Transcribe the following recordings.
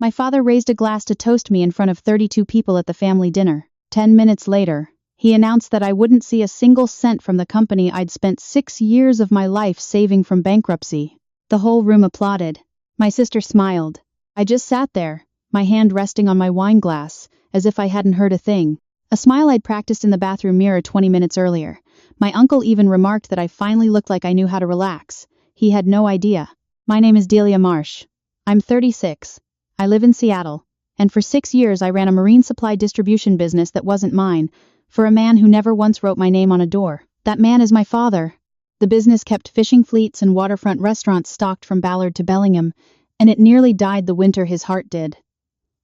My father raised a glass to toast me in front of 32 people at the family dinner. 10 minutes later, he announced that I wouldn't see a single cent from the company I'd spent 6 years of my life saving from bankruptcy. The whole room applauded. My sister smiled. I just sat there, my hand resting on my wine glass, as if I hadn't heard a thing. A smile I'd practiced in the bathroom mirror 20 minutes earlier. My uncle even remarked that I finally looked like I knew how to relax. He had no idea. My name is Delia Marsh. I'm 36. I live in Seattle. And for 6 years I ran a marine supply distribution business that wasn't mine, for a man who never once wrote my name on a door. That man is my father. The business kept fishing fleets and waterfront restaurants stocked from Ballard to Bellingham, and it nearly died the winter his heart did.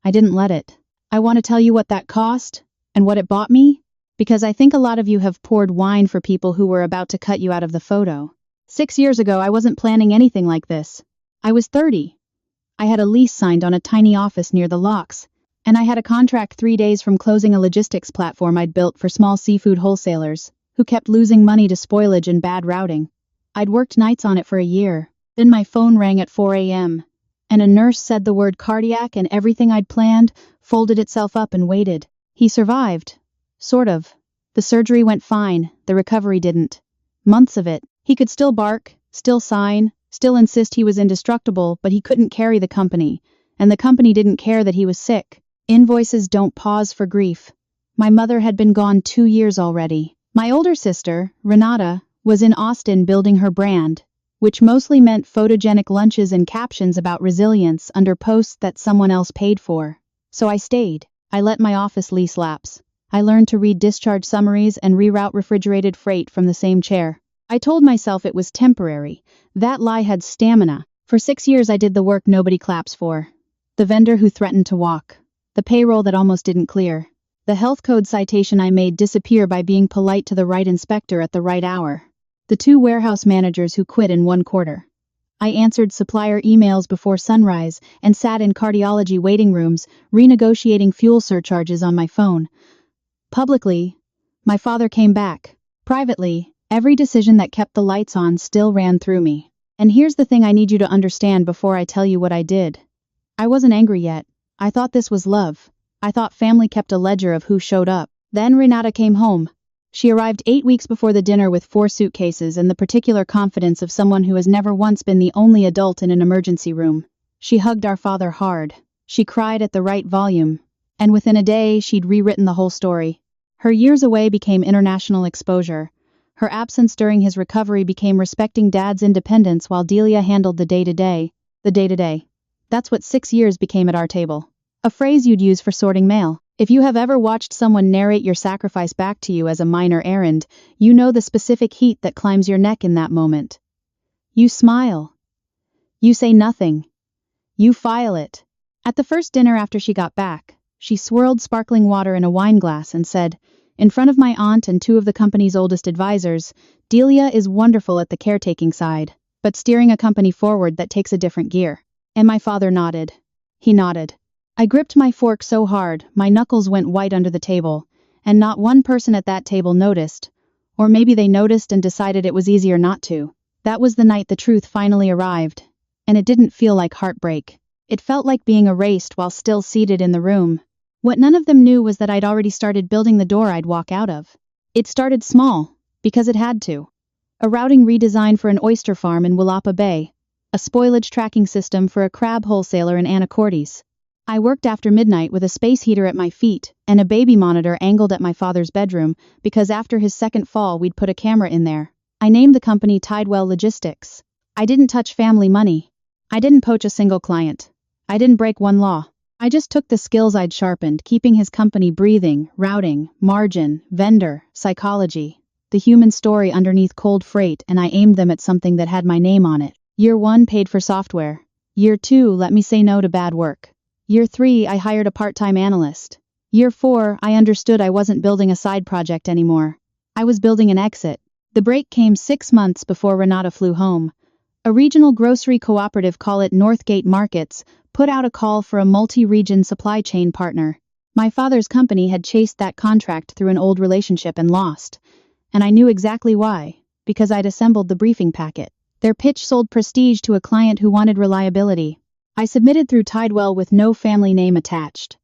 I didn't let it. I want to tell you what that cost, and what it bought me, because I think a lot of you have poured wine for people who were about to cut you out of the photo. 6 years ago I wasn't planning anything like this. I was 30. I had a lease signed on a tiny office near the locks, and I had a contract 3 days from closing a logistics platform I'd built for small seafood wholesalers, who kept losing money to spoilage and bad routing. I'd worked nights on it for a year. Then my phone rang at 4 a.m., and a nurse said the word cardiac, and everything I'd planned folded itself up and waited. He survived. Sort of. The surgery went fine, the recovery didn't. Months of it. He could still bark, still sign, still insist he was indestructible, but he couldn't carry the company, and the company didn't care that he was sick. Invoices don't pause for grief. My mother had been gone 2 years already. My older sister, Renata, was in Austin building her brand, which mostly meant photogenic lunches and captions about resilience under posts that someone else paid for. So I stayed. I let my office lease lapse. I learned to read discharge summaries and reroute refrigerated freight from the same chair. I told myself it was temporary. That lie had stamina. For 6 years I did the work nobody claps for. The vendor who threatened to walk. The payroll that almost didn't clear. The health code citation I made disappear by being polite to the right inspector at the right hour. The 2 warehouse managers who quit in 1 quarter. I answered supplier emails before sunrise and sat in cardiology waiting rooms, renegotiating fuel surcharges on my phone. Publicly, my father came back. Privately, every decision that kept the lights on still ran through me. And here's the thing I need you to understand before I tell you what I did. I wasn't angry yet. I thought this was love. I thought family kept a ledger of who showed up. Then Renata came home. She arrived 8 weeks before the dinner with 4 suitcases and the particular confidence of someone who has never once been the only adult in an emergency room. She hugged our father hard. She cried at the right volume. And within a day, she'd rewritten the whole story. Her years away became international exposure. Her absence during his recovery became respecting Dad's independence while Delia handled the day-to-day. The day-to-day. That's what 6 years became at our table. A phrase you'd use for sorting mail. If you have ever watched someone narrate your sacrifice back to you as a minor errand, you know the specific heat that climbs your neck in that moment. You smile. You say nothing. You file it. At the first dinner after she got back, she swirled sparkling water in a wine glass and said, in front of my aunt and 2 of the company's oldest advisors, Delia is wonderful at the caretaking side, but steering a company forward that takes a different gear. And my father nodded. He nodded. I gripped my fork so hard, my knuckles went white under the table, and not one person at that table noticed. Or maybe they noticed and decided it was easier not to. That was the night the truth finally arrived. And it didn't feel like heartbreak. It felt like being erased while still seated in the room. What none of them knew was that I'd already started building the door I'd walk out of. It started small, because it had to. A routing redesign for an oyster farm in Willapa Bay. A spoilage tracking system for a crab wholesaler in Anacortes. I worked after midnight with a space heater at my feet and a baby monitor angled at my father's bedroom because after his second fall we'd put a camera in there. I named the company Tidewell Logistics. I didn't touch family money. I didn't poach a single client. I didn't break one law. I just took the skills I'd sharpened, keeping his company breathing, routing, margin, vendor, psychology, the human story underneath cold freight, and I aimed them at something that had my name on it. Year 1 paid for software. Year 2 let me say no to bad work. Year 3 I hired a part-time analyst. Year 4 I understood I wasn't building a side project anymore. I was building an exit. The break came 6 months before Renata flew home. A regional grocery cooperative, call it Northgate Markets, put out a call for a multi-region supply chain partner. My father's company had chased that contract through an old relationship and lost. And I knew exactly why, because I'd assembled the briefing packet. Their pitch sold prestige to a client who wanted reliability. I submitted through Tidewell with no family name attached.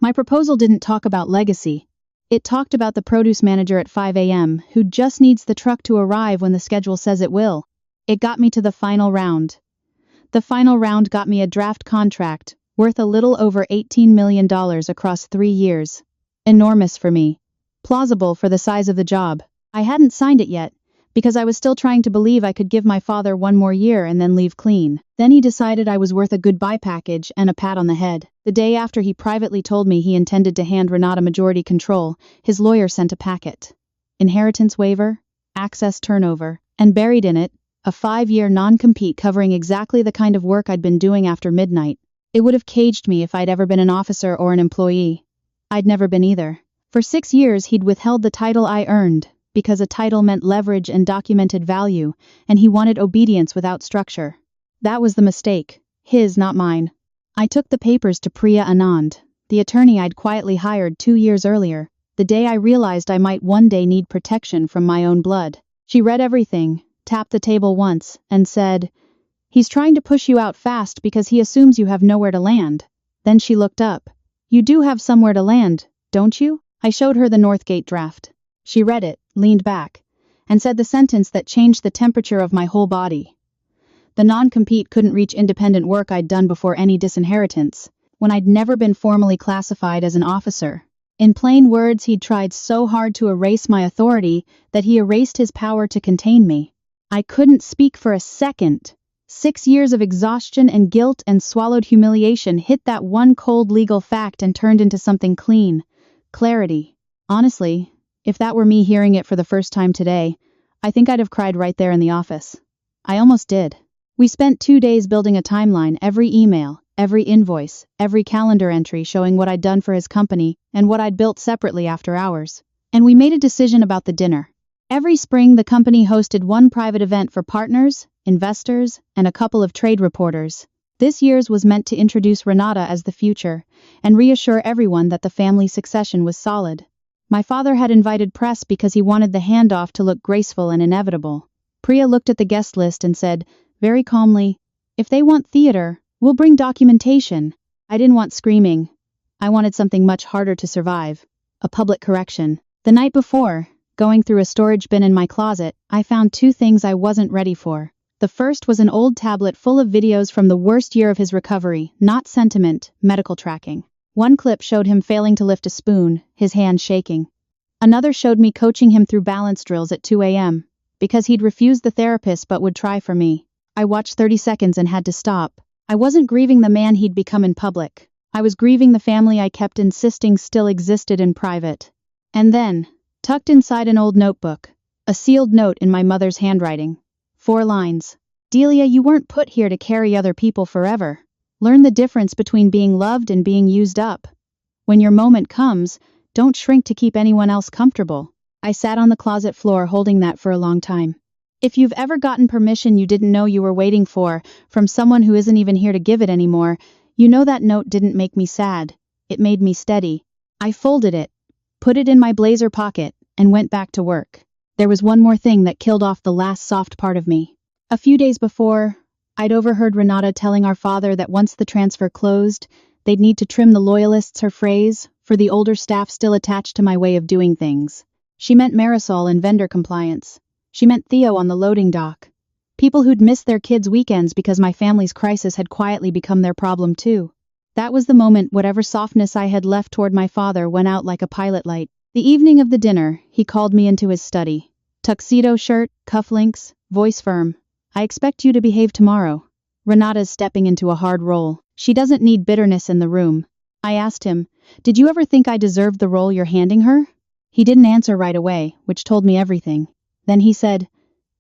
My proposal didn't talk about legacy. It talked about the produce manager at 5 a.m. who just needs the truck to arrive when the schedule says it will. It got me to the final round. The final round got me a draft contract, worth a little over $18 million across 3 years. Enormous for me. Plausible for the size of the job. I hadn't signed it yet, because I was still trying to believe I could give my father 1 more year and then leave clean. Then he decided I was worth a goodbye package and a pat on the head. The day after he privately told me he intended to hand Renata majority control, his lawyer sent a packet. Inheritance waiver, access turnover, and buried in it, a 5-year non-compete covering exactly the kind of work I'd been doing after midnight. It would have caged me if I'd ever been an officer or an employee. I'd never been either. For 6 years he'd withheld the title I earned, because a title meant leverage and documented value, and he wanted obedience without structure. That was the mistake. His, not mine. I took the papers to Priya Anand, the attorney I'd quietly hired 2 years earlier, the day I realized I might one day need protection from my own blood. She read everything, tapped the table once, and said, "He's trying to push you out fast because he assumes you have nowhere to land." Then she looked up. "You do have somewhere to land, don't you?" I showed her the Northgate draft. She read it, leaned back, and said the sentence that changed the temperature of my whole body. The non-compete couldn't reach independent work I'd done before any disinheritance, when I'd never been formally classified as an officer. In plain words, he'd tried so hard to erase my authority that he erased his power to contain me. I couldn't speak for a second. 6 years of exhaustion and guilt and swallowed humiliation hit that one cold legal fact and turned into something clean. Clarity. Honestly, if that were me hearing it for the first time today, I think I'd have cried right there in the office. I almost did. We spent 2 days building a timeline, every email, every invoice, every calendar entry showing what I'd done for his company and what I'd built separately after hours. And we made a decision about the dinner. Every spring, the company hosted one private event for partners, investors, and a couple of trade reporters. This year's was meant to introduce Renata as the future and reassure everyone that the family succession was solid. My father had invited press because he wanted the handoff to look graceful and inevitable. Priya looked at the guest list and said, very calmly, "If they want theater, we'll bring documentation." I didn't want screaming. I wanted something much harder to survive. A public correction. The night before, going through a storage bin in my closet, I found 2 things I wasn't ready for. The first was an old tablet full of videos from the worst year of his recovery, not sentiment, medical tracking. One clip showed him failing to lift a spoon, his hand shaking. Another showed me coaching him through balance drills at 2 a.m. because he'd refused the therapist but would try for me. I watched 30 seconds and had to stop. I wasn't grieving the man he'd become in public. I was grieving the family I kept insisting still existed in private. And then, tucked inside an old notebook, a sealed note in my mother's handwriting. 4 lines. "Delia, you weren't put here to carry other people forever. Learn the difference between being loved and being used up. When your moment comes, don't shrink to keep anyone else comfortable." I sat on the closet floor holding that for a long time. If you've ever gotten permission you didn't know you were waiting for, from someone who isn't even here to give it anymore, you know that note didn't make me sad. It made me steady. I folded it, put it in my blazer pocket, and went back to work. There was one more thing that killed off the last soft part of me. A few days before, I'd overheard Renata telling our father that once the transfer closed, they'd need to trim the loyalists, her phrase, for the older staff still attached to my way of doing things. She meant Marisol and vendor compliance. She meant Theo on the loading dock. People who'd missed their kids' weekends because my family's crisis had quietly become their problem too. That was the moment whatever softness I had left toward my father went out like a pilot light. The evening of the dinner, he called me into his study. Tuxedo shirt, cufflinks, voice firm. "I expect you to behave tomorrow." Renata's stepping into a hard role. She doesn't need bitterness in the room. I asked him, "Did you ever think I deserved the role you're handing her?" He didn't answer right away, which told me everything. Then he said,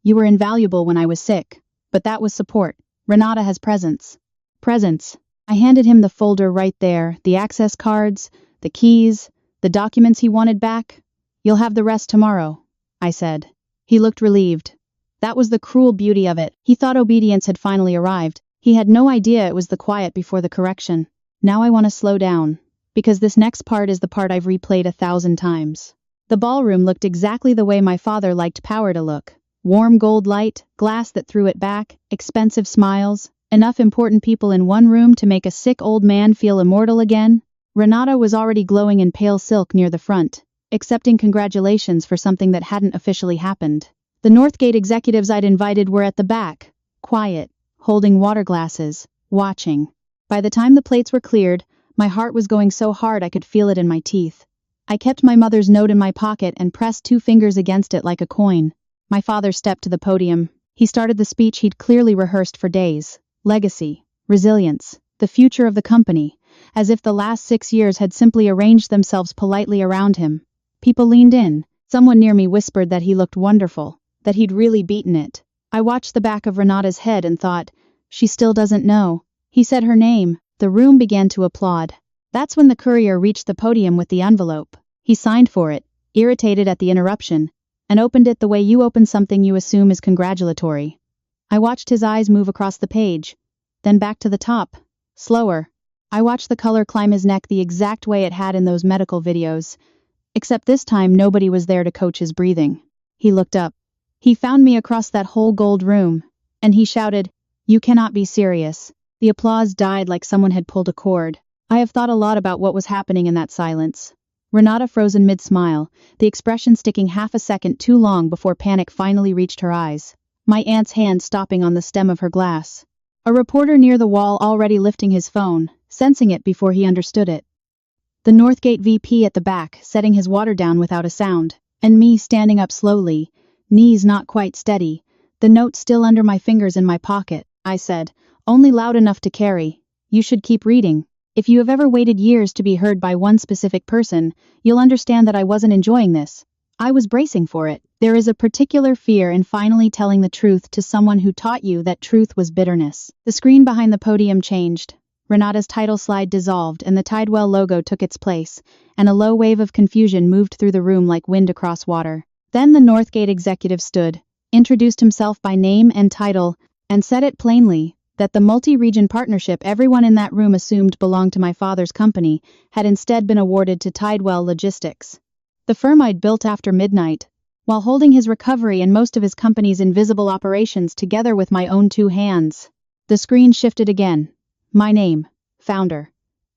"You were invaluable when I was sick, but that was support. Renata has presence." Presence. I handed him the folder right there, the access cards, the keys, the documents he wanted back. "You'll have the rest tomorrow," I said. He looked relieved. That was the cruel beauty of it. He thought obedience had finally arrived. He had no idea it was the quiet before the correction. Now I want to slow down, because this next part is the part I've replayed 1,000 times. The ballroom looked exactly the way my father liked power to look. Warm gold light, glass that threw it back, expensive smiles. Enough important people in one room to make a sick old man feel immortal again? Renata was already glowing in pale silk near the front, accepting congratulations for something that hadn't officially happened. The Northgate executives I'd invited were at the back, quiet, holding water glasses, watching. By the time the plates were cleared, my heart was going so hard I could feel it in my teeth. I kept my mother's note in my pocket and pressed 2 fingers against it like a coin. My father stepped to the podium. He started the speech he'd clearly rehearsed for days. Legacy, resilience, the future of the company, as if the last 6 years had simply arranged themselves politely around him. People leaned in. Someone near me whispered that he looked wonderful, that he'd really beaten it. I watched the back of Renata's head and thought, she still doesn't know. He said her name. The room began to applaud. That's when the courier reached the podium with the envelope. He signed for it, irritated at the interruption, and opened it the way you open something you assume is congratulatory. I watched his eyes move across the page, then back to the top, slower. I watched the color climb his neck the exact way it had in those medical videos, except this time nobody was there to coach his breathing. He looked up. He found me across that whole gold room, and he shouted, "You cannot be serious." The applause died like someone had pulled a cord. I have thought a lot about what was happening in that silence. Renata frozen mid-smile, the expression sticking half a second too long before panic finally reached her eyes. My aunt's hand stopping on the stem of her glass. A reporter near the wall already lifting his phone, sensing it before he understood it. The Northgate VP at the back, setting his water down without a sound, and me standing up slowly, knees not quite steady, the note still under my fingers in my pocket. I said, only loud enough to carry, "You should keep reading. If you have ever waited years to be heard by one specific person, you'll understand that I wasn't enjoying this. I was bracing for it. There is a particular fear in finally telling the truth to someone who taught you that truth was bitterness." The screen behind the podium changed. Renata's title slide dissolved and the Tidewell logo took its place, and a low wave of confusion moved through the room like wind across water. Then the Northgate executive stood, introduced himself by name and title, and said it plainly, that the multi-region partnership everyone in that room assumed belonged to my father's company had instead been awarded to Tidewell Logistics, the firm I'd built after midnight, while holding his recovery and most of his company's invisible operations together with my own 2 hands. The screen shifted again. My name, founder.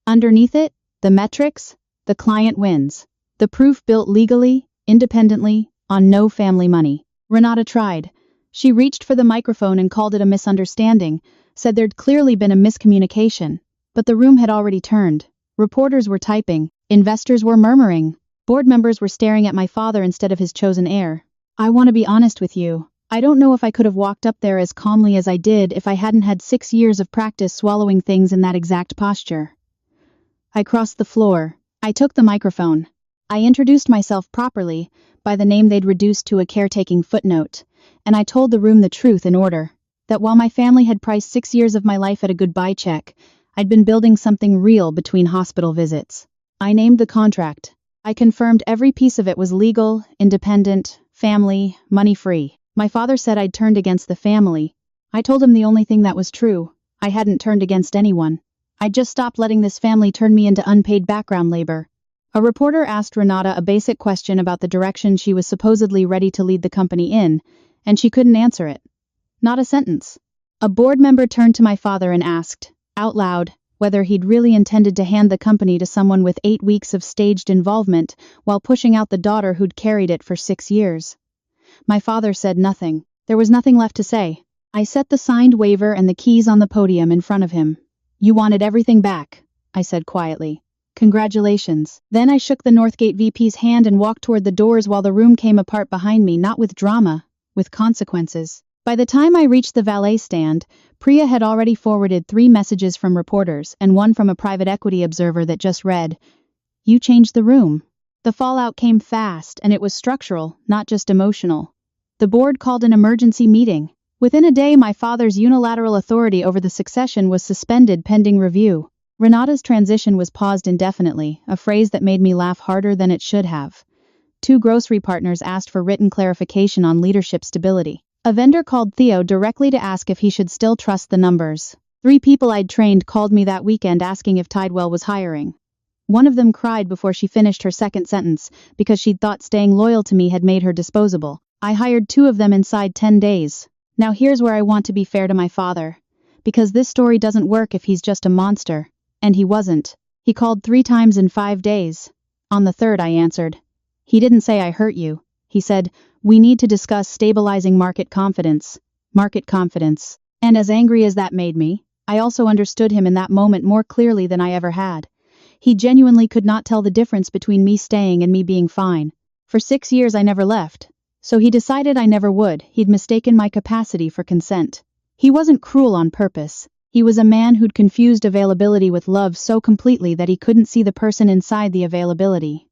Underneath it, the metrics, the client wins. The proof built legally, independently, on no family money. Renata tried. She reached for the microphone and called it a misunderstanding, said there'd clearly been a miscommunication. But the room had already turned. Reporters were typing, investors were murmuring, board members were staring at my father instead of his chosen heir. I want to be honest with you. I don't know if I could have walked up there as calmly as I did if I hadn't had 6 years of practice swallowing things in that exact posture. I crossed the floor. I took the microphone. I introduced myself properly, by the name they'd reduced to a caretaking footnote, and I told the room the truth in order, that while my family had priced 6 years of my life at a goodbye check, I'd been building something real between hospital visits. I named the contract. I confirmed every piece of it was legal, independent, family, money-free. My father said I'd turned against the family. I told him the only thing that was true. I hadn't turned against anyone. I'd just stopped letting this family turn me into unpaid background labor. A reporter asked Renata a basic question about the direction she was supposedly ready to lead the company in, and she couldn't answer it. Not a sentence. A board member turned to my father and asked, out loud, whether he'd really intended to hand the company to someone with 8 weeks of staged involvement while pushing out the daughter who'd carried it for 6 years. My father said nothing. There was nothing left to say. I set the signed waiver and the keys on the podium in front of him. "You wanted everything back," I said quietly. "Congratulations." Then I shook the Northgate VP's hand and walked toward the doors while the room came apart behind me, not with drama, with consequences. By the time I reached the valet stand, Priya had already forwarded 3 messages from reporters and one from a private equity observer that just read, "You changed the room." The fallout came fast, and it was structural, not just emotional. The board called an emergency meeting. Within a day, my father's unilateral authority over the succession was suspended pending review. Renata's transition was paused indefinitely, a phrase that made me laugh harder than it should have. 2 grocery partners asked for written clarification on leadership stability. A vendor called Theo directly to ask if he should still trust the numbers. 3 people I'd trained called me that weekend asking if Tidewell was hiring. One of them cried before she finished her second sentence because she'd thought staying loyal to me had made her disposable. I hired 2 of them inside 10 days. Now here's where I want to be fair to my father. because this story doesn't work if he's just a monster. And he wasn't. He called 3 times in 5 days. On the third, I answered. He didn't say I hurt you. He said, we need to discuss stabilizing market confidence. Market confidence. And as angry as that made me, I also understood him in that moment more clearly than I ever had. He genuinely could not tell the difference between me staying and me being fine. For 6 years I never left. So he decided I never would. He'd mistaken my capacity for consent. He wasn't cruel on purpose. He was a man who'd confused availability with love so completely that he couldn't see the person inside the availability.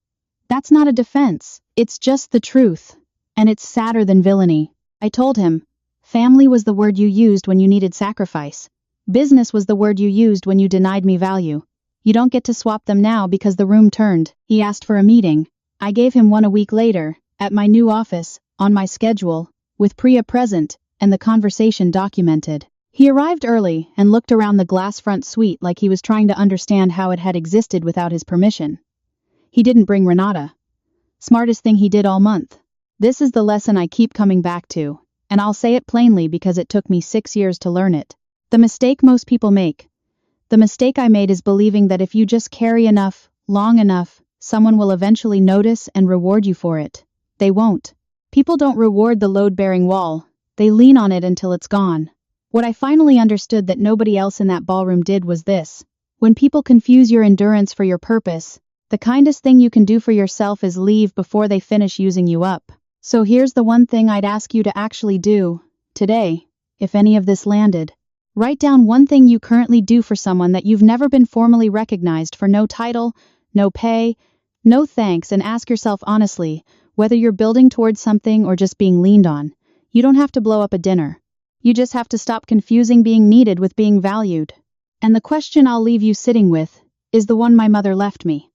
That's not a defense. It's just the truth. And it's sadder than villainy. I told him, family was the word you used when you needed sacrifice. Business was the word you used when you denied me value. You don't get to swap them now because the room turned. He asked for a meeting. I gave him one a week later, at my new office, on my schedule, with Priya present, and the conversation documented. He arrived early and looked around the glass front suite like he was trying to understand how it had existed without his permission. He didn't bring Renata. Smartest thing he did all month. This is the lesson I keep coming back to, and I'll say it plainly because it took me 6 years to learn it. The mistake most people make. The mistake I made is believing that if you just carry enough, long enough, someone will eventually notice and reward you for it. They won't. People don't reward the load-bearing wall. They lean on it until it's gone. What I finally understood that nobody else in that ballroom did was this. When people confuse your endurance for your purpose, the kindest thing you can do for yourself is leave before they finish using you up. So here's the one thing I'd ask you to actually do, today, if any of this landed. Write down one thing you currently do for someone that you've never been formally recognized for, no title, no pay, no thanks, and ask yourself honestly, whether you're building towards something or just being leaned on. You don't have to blow up a dinner. You just have to stop confusing being needed with being valued. And the question I'll leave you sitting with is the one my mother left me.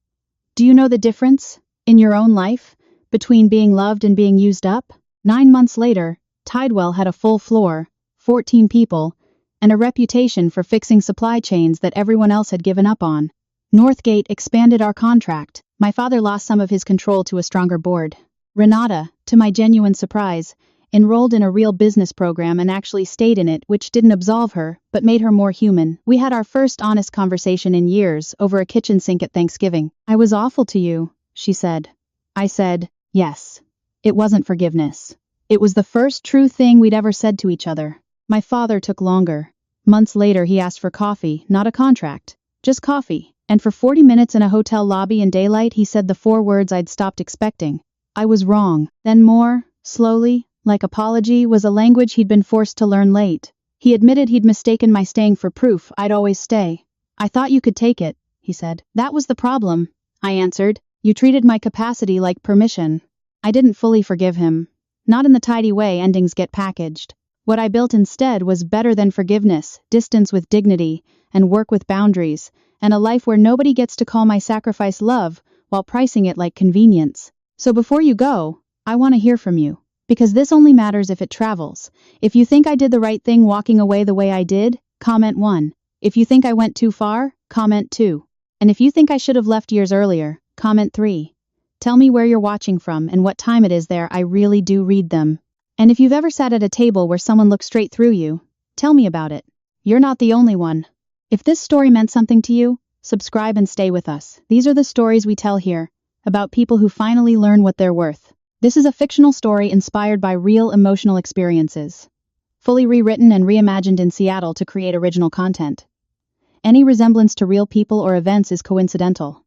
Do you know the difference, in your own life, between being loved and being used up? 9 months later, Tidewell had a full floor, 14 people, and a reputation for fixing supply chains that everyone else had given up on. Northgate expanded our contract. My father lost some of his control to a stronger board. Renata, to my genuine surprise, enrolled in a real business program and actually stayed in it, which didn't absolve her, but made her more human. We had our first honest conversation in years over a kitchen sink at Thanksgiving. I was awful to you, she said. I said, yes. It wasn't forgiveness. It was the first true thing we'd ever said to each other. My father took longer. Months later he asked for coffee, not a contract. Just coffee. And for 40 minutes in a hotel lobby in daylight he said the 4 words I'd stopped expecting. I was wrong. Then more, slowly, like apology, was a language he'd been forced to learn late. He admitted he'd mistaken my staying for proof I'd always stay. I thought you could take it, he said. That was the problem, I answered. You treated my capacity like permission. I didn't fully forgive him. Not in the tidy way endings get packaged. What I built instead was better than forgiveness, distance with dignity, and work with boundaries, and a life where nobody gets to call my sacrifice love, while pricing it like convenience. So before you go, I want to hear from you. Because this only matters if it travels. If you think I did the right thing walking away the way I did, comment 1. If you think I went too far, comment 2. And if you think I should have left years earlier, comment 3. Tell me where you're watching from and what time it is there. I really do read them. And if you've ever sat at a table where someone looked straight through you, tell me about it. You're not the only one. If this story meant something to you, subscribe and stay with us. These are the stories we tell here, about people who finally learn what they're worth. This is a fictional story inspired by real emotional experiences, fully rewritten and reimagined in Seattle to create original content. Any resemblance to real people or events is coincidental.